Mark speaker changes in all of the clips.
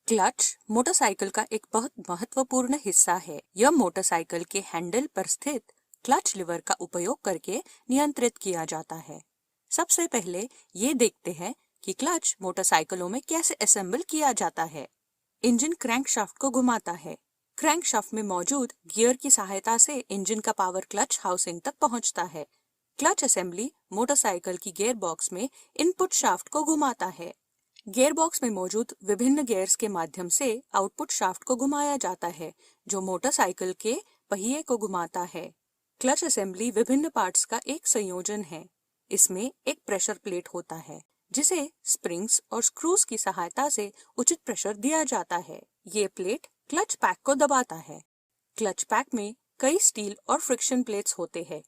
Speaker 1: Clutch motorcycle का एक बहुत महत्वपूर्ण हिस्सा है। यह मोटरसाइकिल के हैंडल पर स्थित क्लच लीवर का उपयोग करके नियंत्रित किया जाता है। सबसे पहले ये देखते हैं कि क्लच मोटरसाइकिलों में कैसे असेंबल किया जाता है। इंजन क्रैंकशाफ्ट को घुमाता है। क्रैंकशाफ्ट में मौजूद गियर की सहायता से इंजन का पावर क्लच हाउसिंग तक पहुंचता है। क्लच असेंबली मोटरसाइकिल की गियर बॉक्स में इनपुट शाफ्ट को घुमाता है। गियर बॉक्स में मौजूद विभिन्न गियर्स के माध्यम से आउटपुट शाफ्ट को घुमाया जाता है, जो मोटरसाइकिल के पहिए को घुमाता है। क्लच असेंबली विभिन्न पार्ट्स का एक संयोजन है। इसमें एक प्रेशर प्लेट होता है, जिसे स्प्रिंग्स और स्क्रूज की सहायता से उचित प्रेशर दिया जाता है। ये प्लेट क्लच पैक को दबाता है। क्लच पैक में कई स्टील और फ्रिक्शन प्लेट्स होते हैं।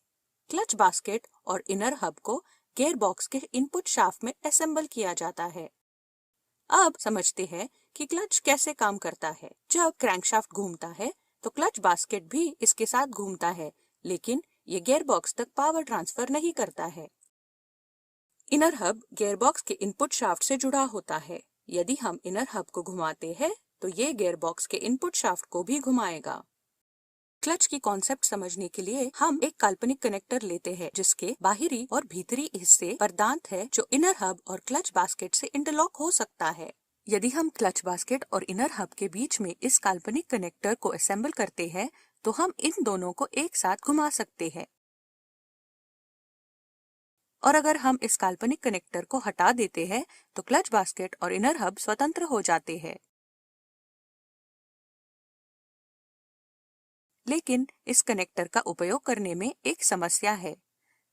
Speaker 1: क्लच बास्केट और इनर हब को गियर बॉक्स के इनपुट शाफ्ट में असेंबल किया जाता है। अब समझते हैं कि क्लच कैसे काम करता है। जब क्रैंकशाफ्ट घूमता है तो क्लच बास्केट भी इसके साथ घूमता है, लेकिन ये गियर बॉक्स तक पावर ट्रांसफर नहीं करता है। इनर हब गियर बॉक्स के इनपुट शाफ्ट से जुड़ा होता है। यदि हम इनर हब को घुमाते हैं तो ये गियर बॉक्स के इनपुट शाफ्ट को भी घुमाएगा। क्लच की कॉन्सेप्ट समझने के लिए हम एक काल्पनिक कनेक्टर लेते हैं, जिसके बाहरी और भीतरी हिस्से पर दांत है, जो इनर हब और क्लच बास्केट से इंटरलॉक हो सकता है। यदि हम क्लच बास्केट और इनर हब के बीच में इस काल्पनिक कनेक्टर को असेंबल करते हैं, तो हम इन दोनों को एक साथ घुमा सकते हैं। और अगर हम इस काल्पनिक कनेक्टर को हटा देते हैं, तो क्लच बास्केट और इनर हब स्वतंत्र हो जाते हैं। लेकिन इस कनेक्टर का उपयोग करने में एक समस्या है।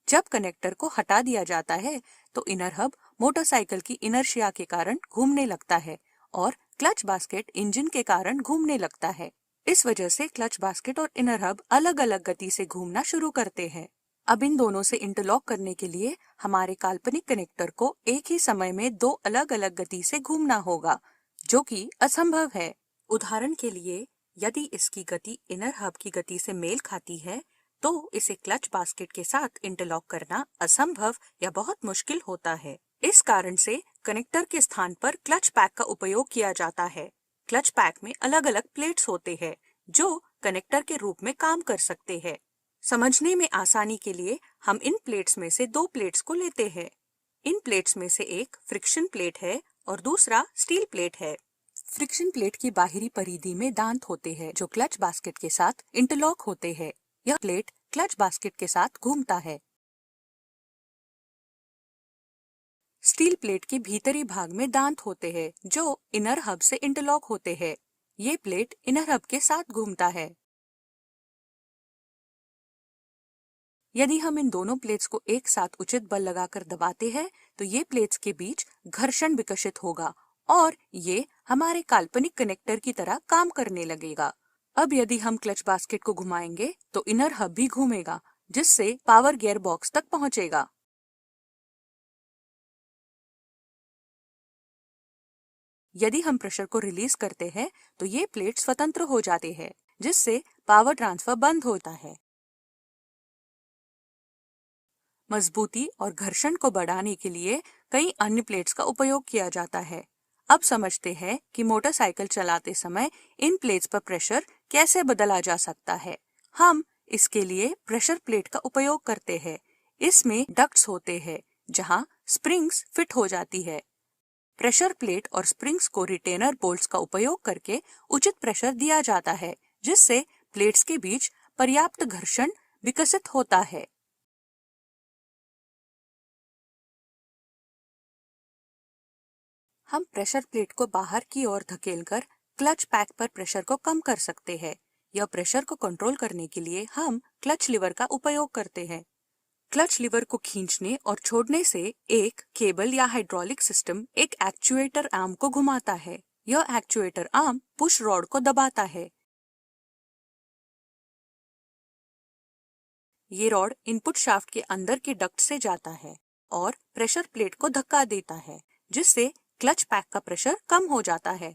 Speaker 1: जब कनेक्टर को हटा दिया जाता है तो इनर हब मोटरसाइकिल की इनर्शिया के कारण घूमने लगता है और क्लच बास्केट इंजन के कारण घूमने लगता है। इस वजह से क्लच बास्केट और इनर हब अलग अलग गति से घूमना शुरू करते हैं। अब इन दोनों से इंटरलॉक करने के लिए हमारे काल्पनिक कनेक्टर को एक ही समय में दो अलग अलग गति से घूमना होगा, जो कि असंभव है। उदाहरण के लिए, यदि इसकी गति इनर हब की गति से मेल खाती है, तो इसे क्लच बास्केट के साथ इंटरलॉक करना असंभव या बहुत मुश्किल होता है। इस कारण से कनेक्टर के स्थान पर क्लच पैक का उपयोग किया जाता है। क्लच पैक में अलग अलग प्लेट्स होते हैं, जो कनेक्टर के रूप में काम कर सकते हैं। समझने में आसानी के लिए हम इन प्लेट्स में से दो प्लेट्स को लेते हैं। इन प्लेट्स में से एक फ्रिक्शन प्लेट है और दूसरा स्टील प्लेट है। फ्रिक्शन प्लेट की बाहरी परिधि में दांत होते हैं, जो क्लच बास्केट के साथ इंटरलॉक होते हैं। यह प्लेट क्लच बास्केट के साथ घूमता है। स्टील प्लेट के भीतरी भाग में दांत होते हैं, जो इनर हब से इंटरलॉक होते हैं। ये प्लेट इनर हब के साथ घूमता है। यदि हम इन दोनों प्लेट्स को एक साथ उचित बल लगाकर दबाते हैं, तो ये प्लेट्स के बीच घर्षण विकसित होगा और ये हमारे काल्पनिक कनेक्टर की तरह काम करने लगेगा। अब यदि हम क्लच बास्केट को घुमाएंगे तो इनर हब भी घूमेगा, जिससे पावर गियर बॉक्स तक पहुंचेगा। यदि हम प्रेशर को रिलीज करते हैं तो ये प्लेट स्वतंत्र हो जाते हैं, जिससे पावर ट्रांसफर बंद होता है। मजबूती और घर्षण को बढ़ाने के लिए कई अन्य प्लेट्स का उपयोग किया जाता है। अब समझते हैं कि मोटरसाइकिल चलाते समय इन प्लेट्स पर प्रेशर कैसे बदला जा सकता है। हम इसके लिए प्रेशर प्लेट का उपयोग करते हैं। इसमें डक्ट्स होते हैं, जहां स्प्रिंग्स फिट हो जाती है। प्रेशर प्लेट और स्प्रिंग्स को रिटेनर बोल्ट्स का उपयोग करके उचित प्रेशर दिया जाता है, जिससे प्लेट्स के बीच पर्याप्त घर्षण विकसित होता है। हम प्रेशर प्लेट को बाहर की ओर धकेलकर क्लच पैक पर प्रेशर को कम कर सकते हैं। यह प्रेशर को कंट्रोल करने के लिए हम क्लच लीवर का उपयोग करते हैं। क्लच लीवर को खींचने और छोड़ने से एक केबल या हाइड्रोलिक सिस्टम एक एक्चुएटर आर्म को घुमाता है। यह एक्चुएटर आर्म पुश रॉड को दबाता है। ये रॉड इनपुट शाफ्ट के अंदर के डक्ट से जाता है और प्रेशर प्लेट को धक्का देता है, जिससे क्लच पैक का प्रेशर कम हो जाता है।